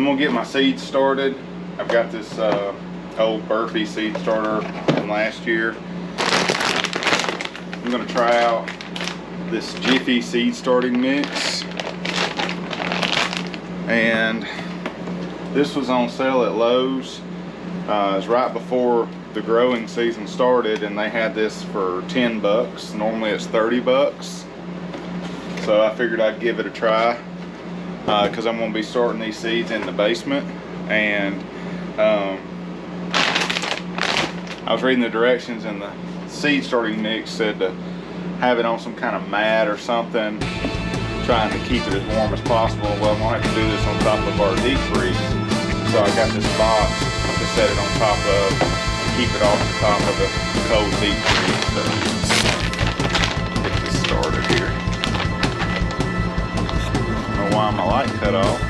I'm gonna get my seeds started. I've got this old Burpee seed starter from last year. I'm gonna try out this Jiffy seed starting mix, and this was on sale at Lowe's. It was right before the growing season started, and they had this for 10 bucks. Normally it's 30 bucks. So I figured I'd give it a try because I'm going to be starting these seeds in the basement. And I was reading the directions, and the seed starting mix said to have it on some kind of mat or something, trying to keep it as warm as possible. Well, I'm going to have to do this on top of our deep freeze. So I got this box to set it on top of, and keep it off the top of the cold deep freeze. So get this started here. I don't know why my light cut off.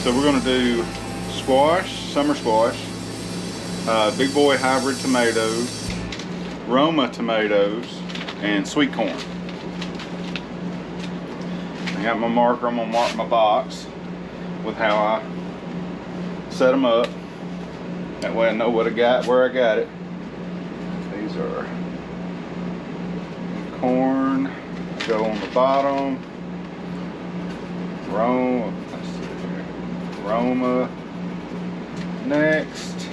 So we're going to do squash, summer squash, big boy hybrid tomatoes, Roma tomatoes, and sweet corn. I got my marker. I'm going to mark my box with how I set them up. That way I know what I got, where I got it. These are corn, go on the bottom, Roma next,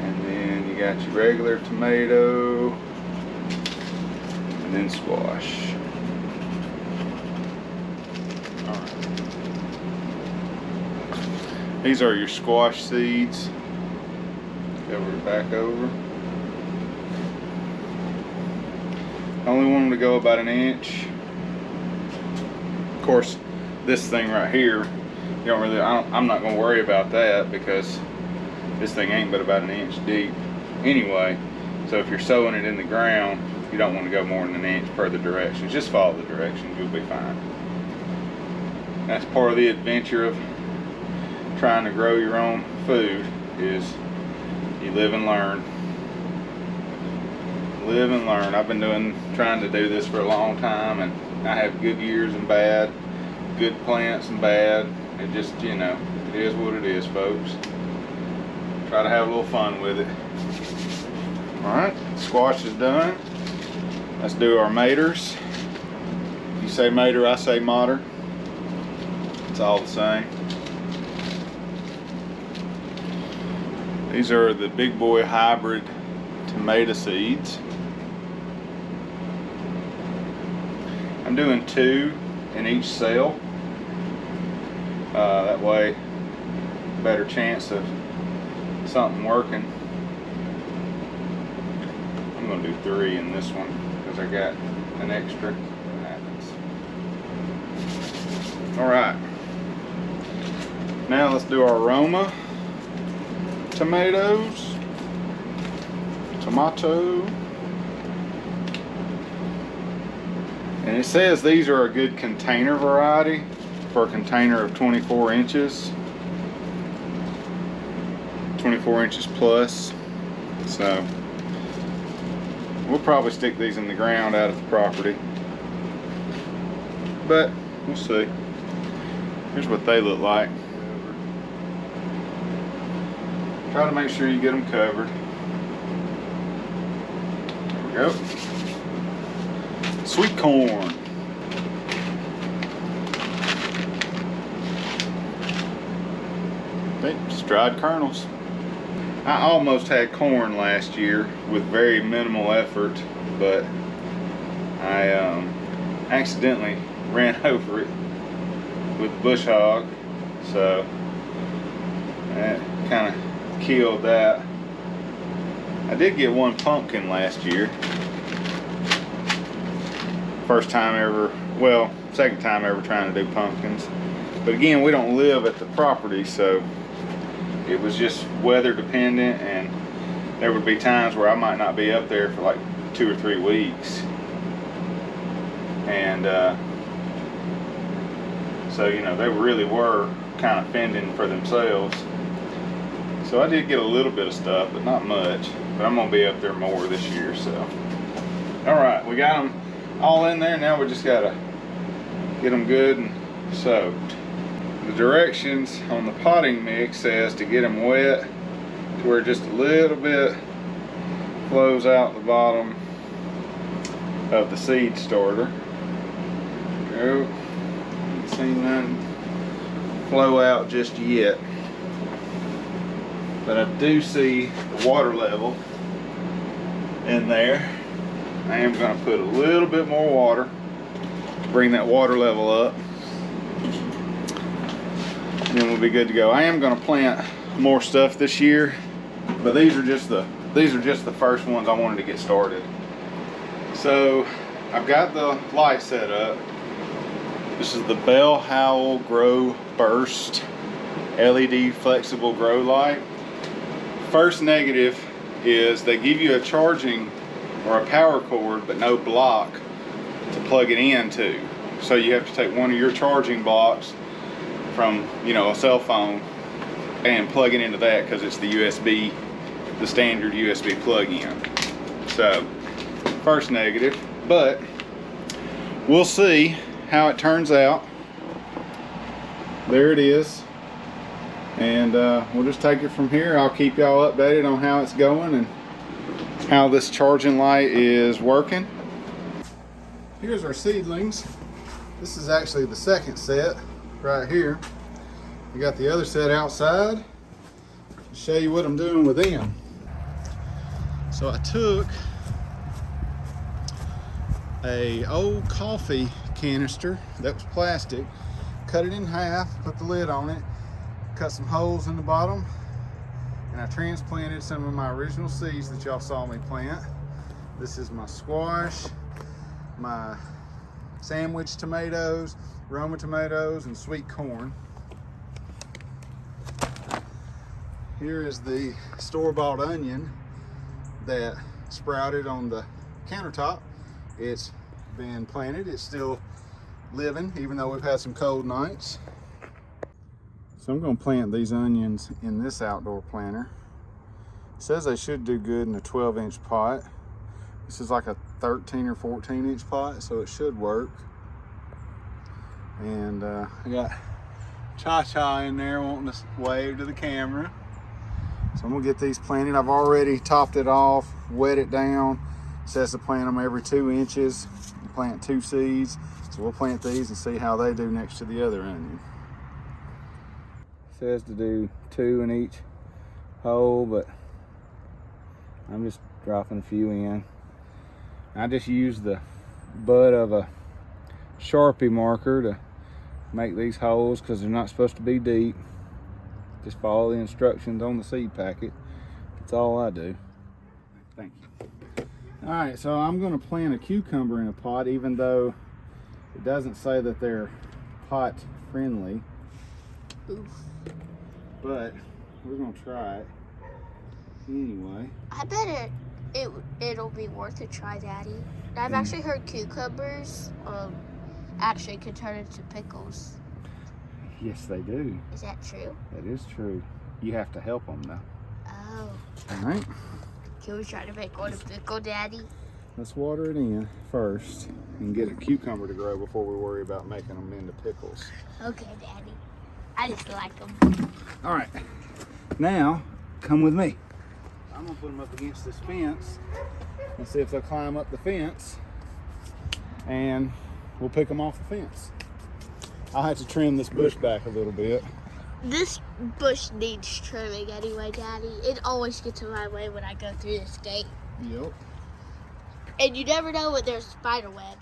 and then you got your regular tomato, and then squash. All right. These are your squash seeds. Cover it back over. I only want them to go about an inch. Of course, this thing right here, you don't really, I'm not going to worry about that because this thing ain't but about an inch deep anyway. So if you're sowing it in the ground, you don't want to go more than an inch per the directions. Just follow the directions, you'll be fine. That's part of the adventure of trying to grow your own food, is you live and learn. Live and learn. I've been trying to do this for a long time, and I have good years and bad, good plants and bad. It just, you know, it is what it is, folks. Try to have a little fun with it. Alright, squash is done. Let's do our maters. You say mater, I say mater. It's all the same. These are the big boy hybrid tomato seeds. I'm doing 2 in each cell. That way, better chance of something working. I'm going to do 3 in this one because I got an extra. Alright, now let's do our Roma tomatoes. Tomato. And it says these are a good container variety for a container of 24 inches. 24 inches plus. So we'll probably stick these in the ground out at the property, but we'll see. Here's what they look like. Try to make sure you get them covered. There we go. Sweet corn. Just dried kernels. I almost had corn last year with very minimal effort, but I accidentally ran over it with bush hog, so that kind of killed that. I did get one pumpkin last year. First time ever, well, second time ever trying to do pumpkins. But again, we don't live at the property, so it was just weather dependent, and there would be times where I might not be up there for like 2 or 3 weeks. And so, you know, they really were kind of fending for themselves. So I did get a little bit of stuff, but not much. But I'm gonna be up there more this year, so. All right, we got them all in there. Now we just gotta get them good and soaked. The directions on the potting mix says to get them wet to where just a little bit flows out the bottom of the seed starter. There we go. Haven't seen none flow out just yet, but I do see the water level in there. I am going to put a little bit more water to bring that water level up, and then we'll be good to go. I am going to plant more stuff this year, but these are just the first ones I wanted to get started. So I've got the light set up. This is the Bell Howell Grow Burst LED flexible grow light. First negative is they give you a charging or a power cord but no block to plug it into. So you have to take one of your charging blocks from, you know, a cell phone and plug it into that, because it's the USB, the standard USB plug-in. So first negative, but we'll see how it turns out. There it is, and we'll just take it from here. I'll keep y'all updated on how it's going and how this charging light is working. Here's our seedlings. This is actually the second set right here. We got the other set outside. I'll show you what I'm doing with them. So I took a old coffee canister that was plastic, cut it in half, put the lid on it, cut some holes in the bottom, and I transplanted some of my original seeds that y'all saw me plant. This is my squash, my sandwich tomatoes, Roma tomatoes, and sweet corn. Here is the store-bought onion that sprouted on the countertop. It's been planted, it's still living, even though we've had some cold nights. So I'm going to plant these onions in this outdoor planter. It says they should do good in a 12-inch pot. This is like a 13 or 14-inch pot, so it should work. And I got Cha-Cha in there wanting to wave to the camera. So I'm gonna get these planted. I've already topped it off, wet it down. It says to plant them every 2 inches. You plant 2 seeds. So we'll plant these and see how they do next to the other onion. It says to do 2 in each hole, but I'm just dropping a few in. I just use the butt of a Sharpie marker to make these holes because they're not supposed to be deep. Just follow the instructions on the seed packet. That's all I do. Thank you. All right, so I'm going to plant a cucumber in a pot, even though it doesn't say that they're pot friendly. Oof. But we're going to try it anyway. I bet it'll be worth a try, Daddy. I've actually heard cucumbers actually can turn into pickles. Yes, they do. Is that true? That is true. You have to help them though. Oh. All right. Can we try to make one a pickle, Daddy? Let's water it in first and get a cucumber to grow before we worry about making them into pickles. Okay, Daddy. I just like them. All right. Now, come with me. I'm gonna put them up against this fence and see if they'll climb up the fence, and we'll pick them off the fence. I'll have to trim this bush back a little bit. This bush needs trimming anyway, Daddy. It always gets in my way when I go through this gate. Yep. And you never know when there's a spider web.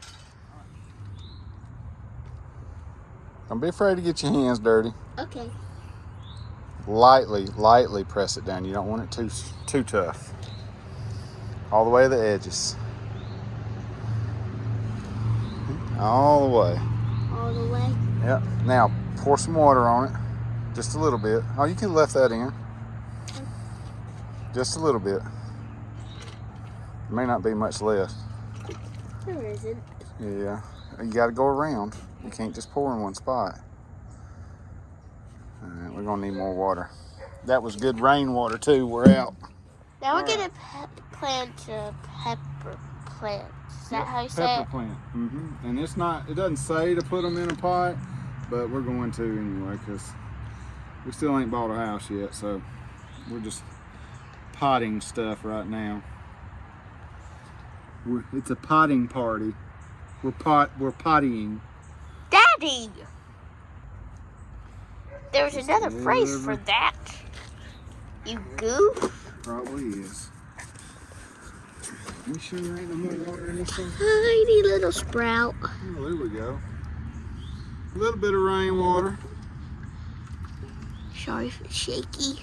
Don't be afraid to get your hands dirty. Okay. Lightly press it down. You don't want it too tough. All the way to the edges. All the way. All the way? Yep. Now pour some water on it. Just a little bit. Oh, you can have left that in. Just a little bit. There may not be much left. There isn't. Yeah. You got to go around. You can't just pour in one spot. All right, we're going to need more water. That was good rainwater too. We're out. Now we're going to plant a pepper plant. Is that how you say pepper it? plant. And it's not, it doesn't say to put them in a pot, but we're going to anyway because we still ain't bought a house yet, so we're just potting stuff right now. It's a potting party. We're pottying. Daddy! There's another phrase for that. You goof. Probably is. You sure there ain't no more water in this thing? Tiny little sprout. Oh, there we go. A little bit of rainwater. Sorry if it's shaky.